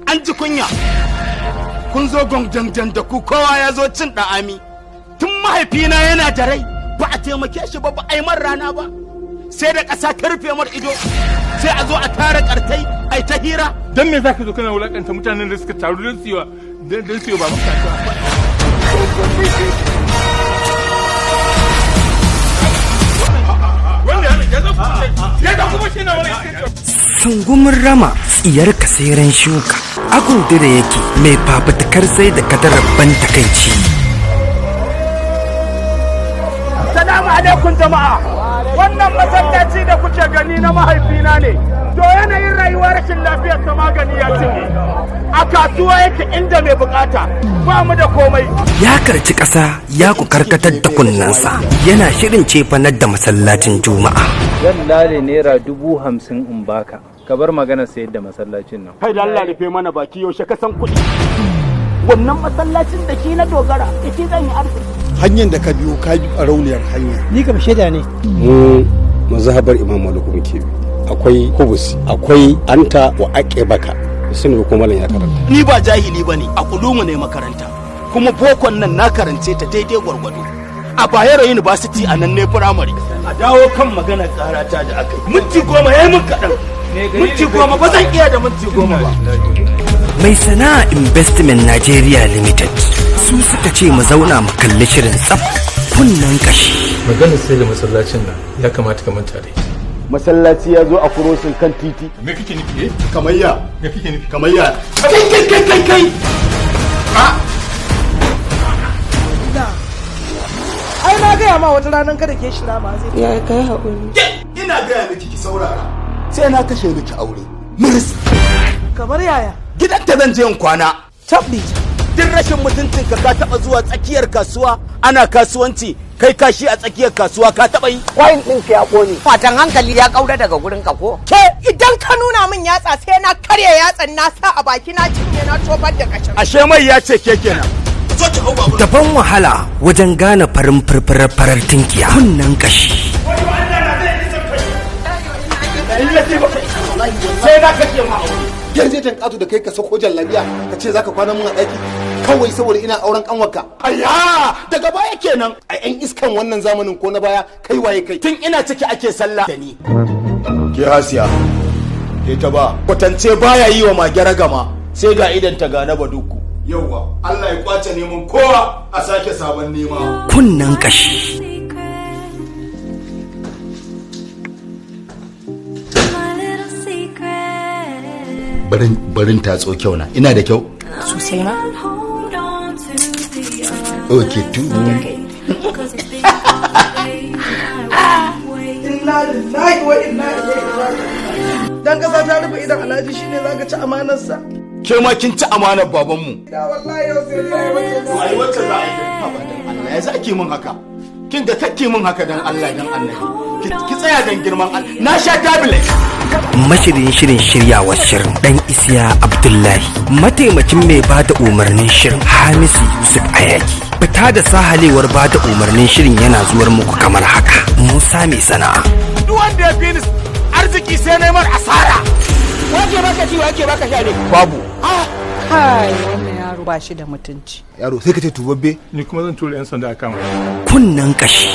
an ji kunya. Kun zo gwangjanjan da ku kowa ya zo cin ɗa'ami. Tun mahaifina yana da rai ba a taimake shi ba a yi man rana ba. Sai da ƙasa ta rufe mar ido. Sai a zo a tara ƙartai a ta hira. Don me za ka zo kana wulaƙanta mutanen da suka taru don siyo ba maka Sungumin rama tsiyar kaseren shuka agudu da yake mai fafutukar sai da kadarar ban takaici. Salamu alaikum jama'a. Wannan masallaci da kuke gani na mahaifina ne. To yanayin rayuwar rashin lafiyar ta magani ya cinye. A kasuwa yake inda mai bukata ba mu da komai. Ya karci ƙasa ya ku karkatar da kunnensa yana shirin cefanar da masallacin juma'a. Zan lale naira 50,000 in baka ka bar magana sayar da masallacin nan. Kai da Allah rufe mana baki yaushe ka san kuɗi. Wannan masallacin da shi na dogara da shi zan yi arziki. Hanyar da ka biyo ka bi rauniyar hanya. Ni kam shaida ne. Mu mazhabar Imam Malik muke bi. Akwai hubus, akwai anta wa ake baka. Sun ko malam ya karanta. Ni ba jahili bane, a kulumu ne makaranta. Kuma bokon nan na karance ta daidai gwargwado. A Bayero University a nan ne firamare. A dawo kan magana karata da aka yi. Minti 10 yayi mun kaɗan. Minti 10 ba zan iya da minti 10 ba. Mai sana'a Investment Nigeria Limited su suka ce mu zauna mu kalli shirin tsaf kunnen kashi. Maganar sai da masallacin nan ya kamata ka manta da ita. Masallaci ya zo a kurosin kan titi. Me kake nufi? Kamayya. Me kake nufi? Kamayya. Kai. Ai na gaya ma wata ranar kada ke shira ma zai. Ya kai haƙuri. Ina gaya miki ki saurara. Sai na kashe miki aure. Miris. Kamar yaya? Gidan ta zan je in kwana. Tabbi. Duk rashin mutuncin ka taba zuwa tsakiyar kasuwa ana kasuwanci kai kashi a tsakiyar kasuwa ka taba yi. Kwayin ɗin ka ya ƙone. Fatan hankali ya ƙaura daga gurin ka ko? Ke idan ka nuna min yatsa sai na karya yatsan na sa a baki na cinye na tofar da kashin. Ashe mai ya ce ke kenan. Daban wahala wajen gane farin furfurar farar tinkiya kunnen kashi. Sai na kashe ma aure. Yanzu jan katu da kai ka sako jallabiya ka ce zaka kwana mun a daki kawai saboda ina auren kanwarka. Ayya daga baya kenan. A yan iskan wannan zamanin ko na baya kai waye kai. Tun ina ciki ake sallah da ni. Ke Hasiya. Ke ta ba. Kwatance baya yi wa magyara gama sai ga idan ta gane baduku. Yauwa Allah ya kwace neman kowa a sake sabon nema. Kunnen kashi. Barin tatso kyau na ina da kyau Sosai ma. okay tu Inna lillahi wa inna ilaihi raji'un. Dan kasa ta rufe idan Alhaji shine zaka ci amanar sa. Ke ma kin ci amanar babanmu. Da wallahi yau sai ya wace. Ai wacce za a yi haba dan Allah ya zaki min haka. Kin da kake min haka dan Allah dan Annabi. Ki tsaya dan girman Allah. Na sha tablet. Mashirin shirin shiryawar shirin dan Isiya Abdullahi, mataimakin mai bada umarnin shirin Hamisu Yusuf Ayaki. Fita da sahalewar bada umarnin shirin yana zuwar muku kamar haka. Musa mai sana'a. Duk wanda ya fi ni arziki sai na mar asara. Wake baka ci wake baka sha ne. Babu. Kai wannan yaro ba shi da mutunci. yaro sai ka ce tubabbe Ni kuma zan tura 'yan sanda a kama. Kunnen kashi.